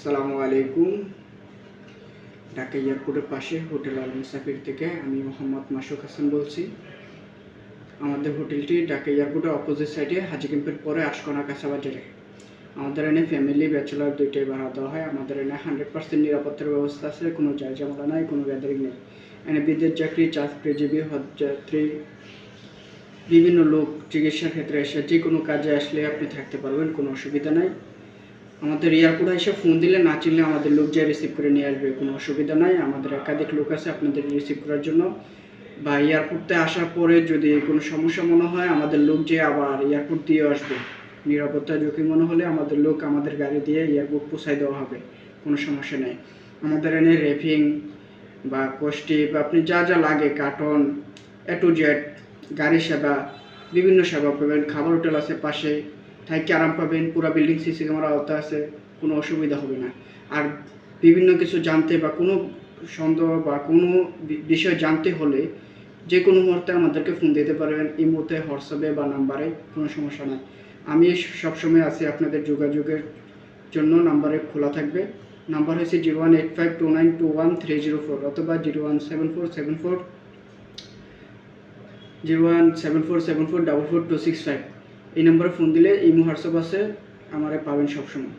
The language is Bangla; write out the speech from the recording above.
আসসালামু আলাইকুম। ঢাকা এয়ারপোর্টের পাশে হোটেল আল মুসাফির থেকে আমি মোহাম্মদ মাসুক হাসান বলছি। আমাদের হোটেলটি ঢাকা এয়ারপোর্টের অপোজিট সাইডে হাজি ক্যাম্পের পরে আশকোনা কাঁচাবাজারে। আমাদের এনে ফ্যামিলি ব্যাচেলার দুইটাই ভাড়া দেওয়া হয়। আমাদের এনে 100% নিরাপত্তার ব্যবস্থা আছে, কোনো ঝামেলা নাই, কোনো গ্যাদারিং নেই। এনে বিদেশ চাকরিজীবী, হজযাত্রী, বিভিন্ন লোক চিকিৎসার ক্ষেত্রে এসে যে কোনো কাজে আসলে আপনি থাকতে পারবেন, কোনো অসুবিধা নাই। আমাদের এয়ারপোর্টে এসে ফোন দিলে না চিনলে আমাদের লোক যে রিসিভ করে নিয়ে আসবে, কোনো অসুবিধা নাই। আমাদের একাধিক লোক আছে আপনাদের রিসিভ করার জন্য। বা এয়ারপোর্টে আসার পরে যদি কোনো সমস্যা মনে হয় আমাদের লোক যে আবার এয়ারপোর্ট দিয়ে আসবে। নিরাপত্তা ঝুঁকি মনে হলে আমাদের লোক আমাদের গাড়ি দিয়ে এয়ারপোর্ট পৌঁছায় দেওয়া হবে, কোনো সমস্যা নেই। আমাদের এনে র্যাপিং বা কোষ্টি বা আপনি যা যা লাগে, কার্টন A to Z গাড়ি সেবা, বিভিন্ন সেবা পাবেন। খাবার হোটেল আছে পাশে, থাইকে আরাম পাবেন। পুরো বিল্ডিং সিসি ক্যামেরা আওতা আছে, কোনো অসুবিধা হবে না। আর বিভিন্ন কিছু জানতে বা কোনো সন্দেহ বা কোনো বিষয় জানতে হলে যে কোনো মুহূর্তে আমাদেরকে ফোন দিতে পারবেন, ইমোতে, হোয়াটসঅ্যাপে বা নাম্বারে, কোনো সমস্যা নাই। আমি সবসময় আছি আপনাদের যোগাযোগের জন্য। নাম্বারে খোলা থাকবে। নাম্বার হচ্ছে 0185292130 অথবা 0174744 4426 এই নম্বরে ফোন দিলে ইমো হোয়াটসঅ্যাপ আছে, আমারে পাবেন সবসময়।